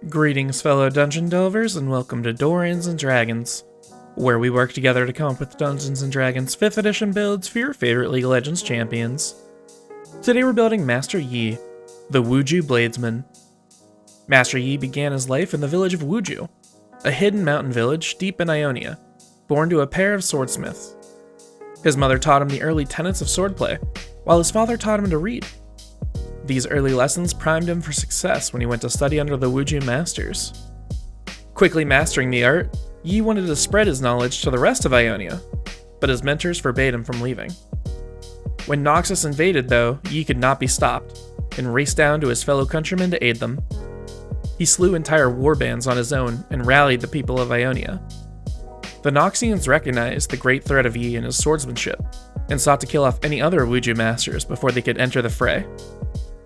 Greetings, fellow dungeon delvers, and welcome to Dorans and Dragons, where we work together to come up with Dungeons and Dragons 5th edition builds for your favorite League of Legends champions. Today we're building Master Yi, the Wuju Bladesman. Master Yi began his life in the village of Wuju, a hidden mountain village deep in Ionia, born to a pair of swordsmiths. His mother taught him the early tenets of swordplay, while his father taught him to read. These early lessons primed him for success when he went to study under the Wuju masters. Quickly mastering the art, Yi wanted to spread his knowledge to the rest of Ionia, but his mentors forbade him from leaving. When Noxus invaded, though, Yi could not be stopped, and raced down to his fellow countrymen to aid them. He slew entire warbands on his own and rallied the people of Ionia. The Noxians recognized the great threat of Yi and his swordsmanship, and sought to kill off any other Wuju masters before they could enter the fray.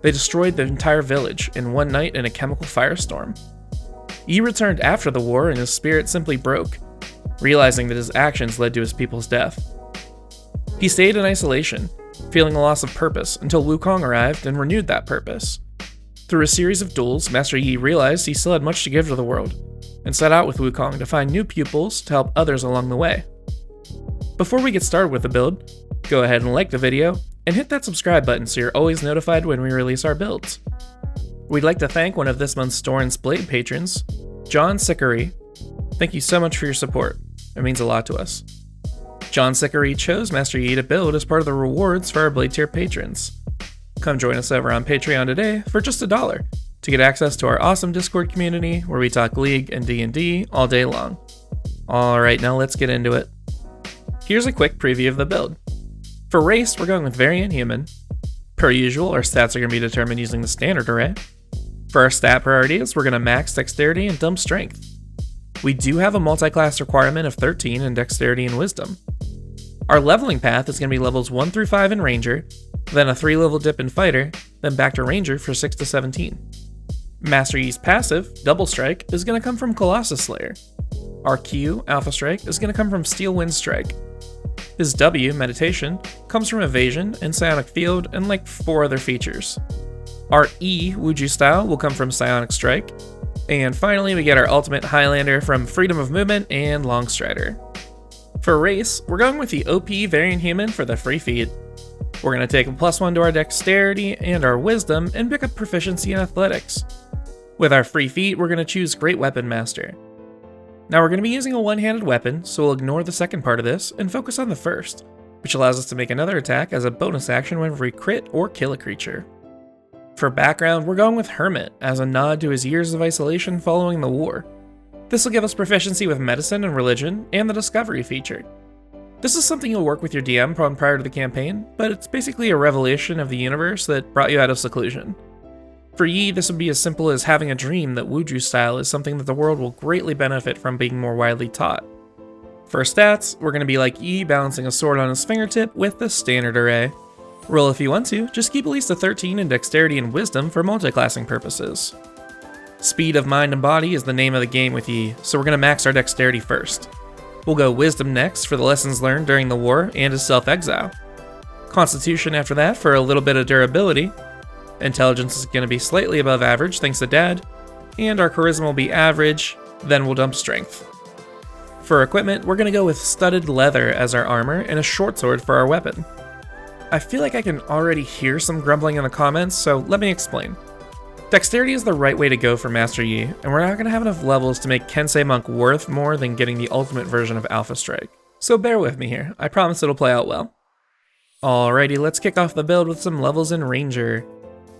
They destroyed the entire village in one night in a chemical firestorm. Yi returned after the war and his spirit simply broke, realizing that his actions led to his people's death. He stayed in isolation, feeling a loss of purpose until Wukong arrived and renewed that purpose. Through a series of duels, Master Yi realized he still had much to give to the world, and set out with Wukong to find new pupils to help others along the way. Before we get started with the build, go ahead and like the video, and hit that subscribe button so you're always notified when we release our builds. We'd like to thank one of this month's Doran's Blade patrons, John Sickery. Thank you so much for your support. It means a lot to us. John Sickery chose Master Yi to build as part of the rewards for our Blade tier patrons. Come join us over on Patreon today for just $1 to get access to our awesome Discord community where we talk League and D&D all day long. Alright, now let's get into it. Here's a quick preview of the build. For race, we're going with Variant Human. Per usual, our stats are going to be determined using the standard array. For our stat priorities, we're going to max Dexterity and dump Strength. We do have a multi-class requirement of 13 in Dexterity and Wisdom. Our leveling path is going to be levels 1 through 5 in Ranger, then a 3-level dip in Fighter, then back to Ranger for 6 to 17. Master Yi's passive, Double Strike, is going to come from Colossus Slayer. Our Q, Alpha Strike, is going to come from Steel Wind Strike. His W, Meditation, comes from Evasion and Psionic Field and like 4 other features. Our E, Wuju Style, will come from Psionic Strike. And finally, we get our ultimate Highlander from Freedom of Movement and Long Strider. For race, we're going with the OP Variant Human for the free feat. We're going to take a +1 to our Dexterity and our Wisdom and pick up Proficiency in Athletics. With our free feat, we're going to choose Great Weapon Master. Now we're going to be using a one-handed weapon, so we'll ignore the second part of this and focus on the first, which allows us to make another attack as a bonus action whenever we crit or kill a creature. For background, we're going with Hermit as a nod to his years of isolation following the war. This will give us proficiency with Medicine and Religion and the Discovery feature. This is something you'll work with your DM prior to the campaign, but it's basically a revelation of the universe that brought you out of seclusion. For Yi, this would be as simple as having a dream that Wuju style is something that the world will greatly benefit from being more widely taught. For stats, we're going to be like Yi balancing a sword on his fingertip with the standard array. Roll if you want to, just keep at least a 13 in Dexterity and Wisdom for multiclassing purposes. Speed of Mind and Body is the name of the game with Yi, so we're going to max our Dexterity first. We'll go Wisdom next for the lessons learned during the war and his self-exile. Constitution after that for a little bit of durability. Intelligence is going to be slightly above average thanks to Dad, and our Charisma will be average, then we'll dump Strength. For equipment, we're going to go with Studded Leather as our armor and a short sword for our weapon. I feel like I can already hear some grumbling in the comments, so let me explain. Dexterity is the right way to go for Master Yi, and we're not going to have enough levels to make Kensei Monk worth more than getting the ultimate version of Alpha Strike. So bear with me here, I promise it'll play out well. Alrighty, let's kick off the build with some levels in Ranger.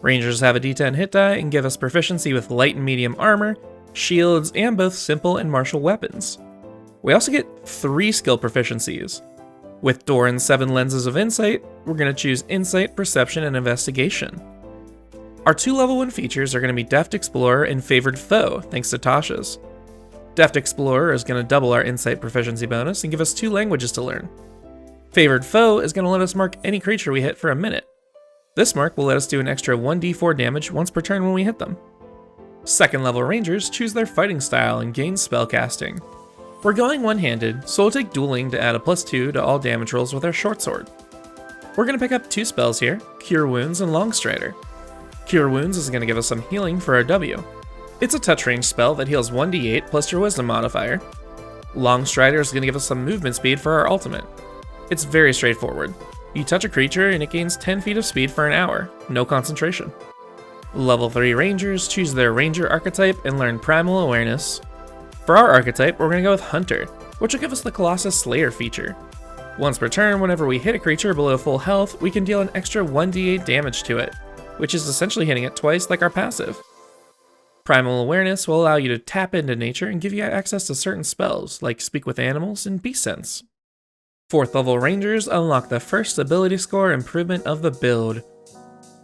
Rangers have a D10 hit die and give us proficiency with light and medium armor, shields, and both simple and martial weapons. We also get 3 skill proficiencies. With Doran's 7 lenses of insight, we're going to choose Insight, Perception, and Investigation. Our 2 level 1 features are going to be Deft Explorer and Favored Foe, thanks to Tasha's. Deft Explorer is going to double our Insight proficiency bonus and give us 2 languages to learn. Favored Foe is going to let us mark any creature we hit for a minute. This mark will let us do an extra 1d4 damage once per turn when we hit them. Second level Rangers choose their fighting style and gain spellcasting. We're going one-handed, so we'll take Dueling to add a +2 to all damage rolls with our short sword. We're going to pick up 2 spells here, Cure Wounds and Long Strider. Cure Wounds is going to give us some healing for our W. It's a touch range spell that heals 1d8 plus your wisdom modifier. Long Strider is going to give us some movement speed for our ultimate. It's very straightforward. You touch a creature and it gains 10 feet of speed for an hour, no concentration. Level 3 Rangers choose their Ranger archetype and learn Primal Awareness. For our archetype, we're going to go with Hunter, which will give us the Colossus Slayer feature. Once per turn, whenever we hit a creature below full health, we can deal an extra 1d8 damage to it, which is essentially hitting it twice like our passive. Primal Awareness will allow you to tap into nature and give you access to certain spells, like Speak with Animals and Beast Sense. 4th level Rangers unlock the first ability score improvement of the build.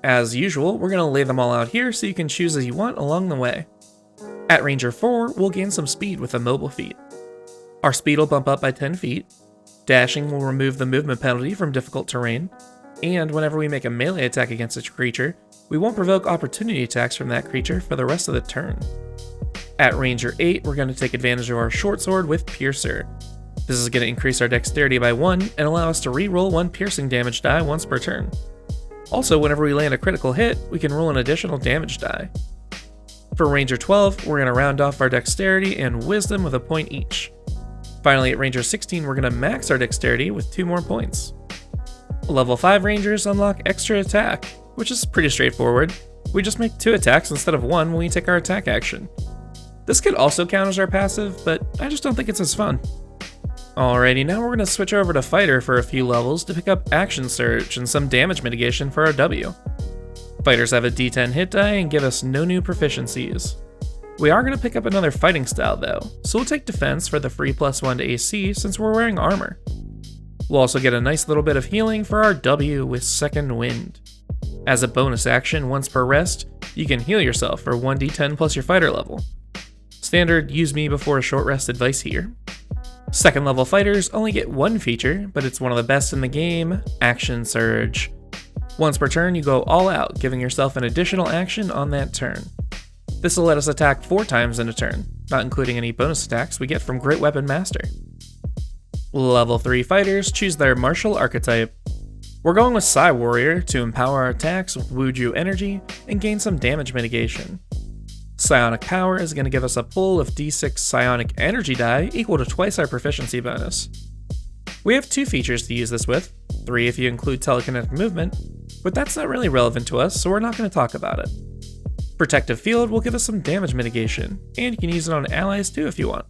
As usual, we're going to lay them all out here so you can choose as you want along the way. At Ranger 4, we'll gain some speed with a mobile feat. Our speed will bump up by 10 feet, dashing will remove the movement penalty from difficult terrain, and whenever we make a melee attack against a creature, we won't provoke opportunity attacks from that creature for the rest of the turn. At Ranger 8, we're going to take advantage of our short sword with Piercer. This is going to increase our dexterity by 1 and allow us to re-roll 1 piercing damage die once per turn. Also, whenever we land a critical hit, we can roll an additional damage die. For Ranger 12, we're going to round off our dexterity and wisdom with a point each. Finally, at Ranger 16, we're going to max our dexterity with 2 more points. Level 5 Rangers unlock extra attack, which is pretty straightforward. We just make 2 attacks instead of 1 when we take our attack action. This could also count as our passive, but I just don't think it's as fun. Alrighty, now we're going to switch over to Fighter for a few levels to pick up Action Surge and some damage mitigation for our W. Fighters have a D10 hit die and give us no new proficiencies. We are going to pick up another fighting style though, so we'll take Defense for the free +1 to AC since we're wearing armor. We'll also get a nice little bit of healing for our W with Second Wind. As a bonus action, once per rest, you can heal yourself for 1d10 plus your fighter level. Standard use me before a short rest advice here. Second level fighters only get 1 feature, but it's one of the best in the game, Action Surge. Once per turn, you go all out, giving yourself an additional action on that turn. This will let us attack 4 times in a turn, not including any bonus attacks we get from Great Weapon Master. Level 3 fighters choose their martial archetype. We're going with Psy Warrior to empower our attacks with Wuju energy and gain some damage mitigation. Psionic Power is going to give us a pool of d6 psionic energy die equal to twice our proficiency bonus. We have 2 features to use this with, 3 if you include telekinetic movement, but that's not really relevant to us, so we're not going to talk about it. Protective Field will give us some damage mitigation, and you can use it on allies too if you want.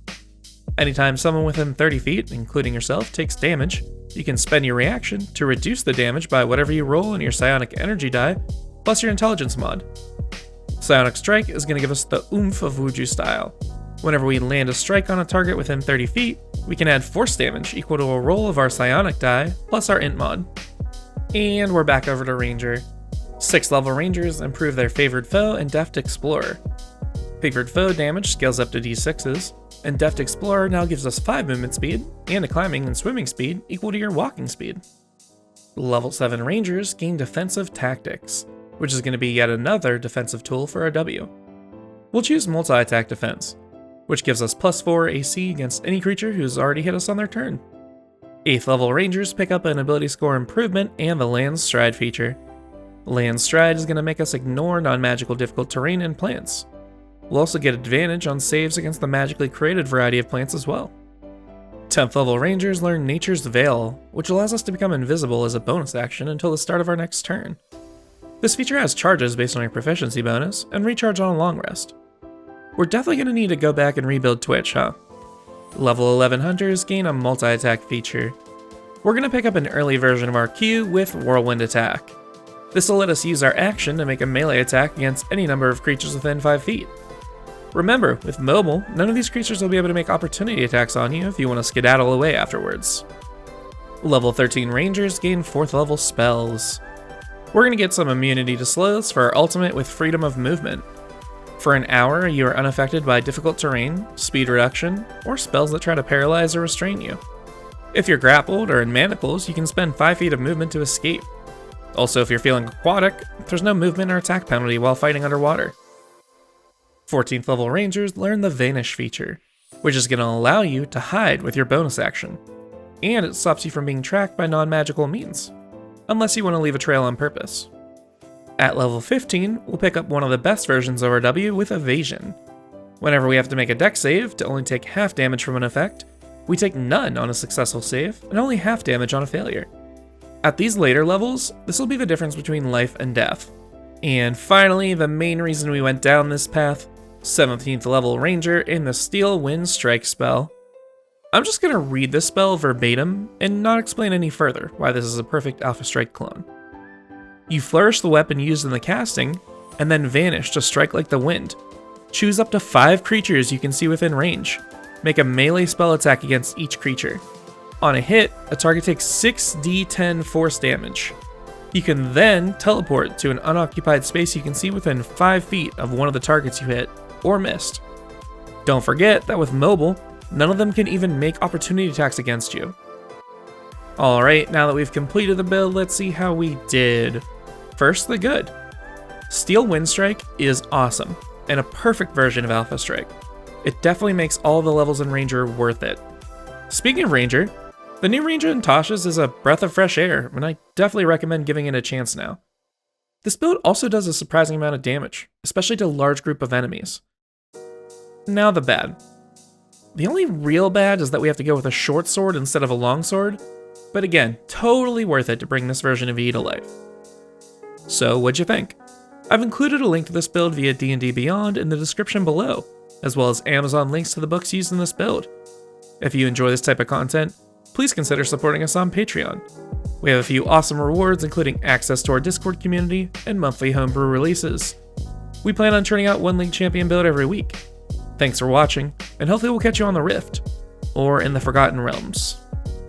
Anytime someone within 30 feet, including yourself, takes damage, you can spend your reaction to reduce the damage by whatever you roll in your psionic energy die, plus your intelligence mod. Psionic Strike is going to give us the oomph of Wuju style. Whenever we land a strike on a target within 30 feet, we can add force damage equal to a roll of our psionic die, plus our int mod. And we're back over to Ranger. 6th level Rangers improve their Favored Foe and Deft Explorer. Favored Foe damage scales up to d6s, and Deft Explorer now gives us 5 movement speed, and a climbing and swimming speed equal to your walking speed. Level 7 Rangers gain Defensive Tactics, which is going to be yet another defensive tool for our W. We'll choose Multi-Attack Defense, which gives us +4 AC against any creature who's already hit us on their turn. 8th level Rangers pick up an ability score improvement and the Land Stride feature. Land Stride is going to make us ignore non-magical difficult terrain and plants. We'll also get advantage on saves against the magically created variety of plants as well. 10th level Rangers learn Nature's Veil, which allows us to become invisible as a bonus action until the start of our next turn. This feature has charges based on your proficiency bonus, and recharge on a long rest. We're definitely going to need to go back and rebuild Twitch, huh? Level 11 Hunters gain a multi-attack feature. We're going to pick up an early version of our Q with Whirlwind Attack. This will let us use our action to make a melee attack against any number of creatures within 5 feet. Remember, with mobile, none of these creatures will be able to make opportunity attacks on you if you want to skedaddle away afterwards. Level 13 Rangers gain 4th level spells. We're going to get some immunity to slows for our ultimate with Freedom of Movement. For an hour, you are unaffected by difficult terrain, speed reduction, or spells that try to paralyze or restrain you. If you're grappled or in manacles, you can spend 5 feet of movement to escape. Also, if you're feeling aquatic, there's no movement or attack penalty while fighting underwater. 14th level Rangers learn the Vanish feature, which is going to allow you to hide with your bonus action, and it stops you from being tracked by non-magical means, unless you want to leave a trail on purpose. At level 15, we'll pick up one of the best versions of our W with Evasion, Whenever we have to make a dex save to only take half damage from an effect, we take none on a successful save and only half damage on a failure. At these later levels, this will be the difference between life and death. And finally, the main reason we went down this path, 17th level Ranger in the Steel Wind Strike spell. I'm just going to read this spell verbatim and not explain any further why this is a perfect Alpha Strike clone. You flourish the weapon used in the casting, and then vanish to strike like the wind. Choose up to 5 creatures you can see within range. Make a melee spell attack against each creature. On a hit, a target takes 6d10 force damage. You can then teleport to an unoccupied space you can see within 5 feet of one of the targets you hit or missed. Don't forget that with mobile, none of them can even make opportunity attacks against you. Alright, now that we've completed the build, let's see how we did. First, the good. Steel Wind Strike is awesome, and a perfect version of Alpha Strike. It definitely makes all the levels in Ranger worth it. Speaking of Ranger, the new Ranger in Tasha's is a breath of fresh air, and I definitely recommend giving it a chance now. This build also does a surprising amount of damage, especially to a large group of enemies. Now the bad. The only real bad is that we have to go with a short sword instead of a long sword, but again, totally worth it to bring this version of E to life. So what'd you think? I've included a link to this build via D&D Beyond in the description below, as well as Amazon links to the books used in this build. If you enjoy this type of content, please consider supporting us on Patreon. We have a few awesome rewards, including access to our Discord community and monthly homebrew releases. We plan on turning out one League Champion build every week. Thanks for watching, and hopefully we'll catch you on the Rift, or in the Forgotten Realms.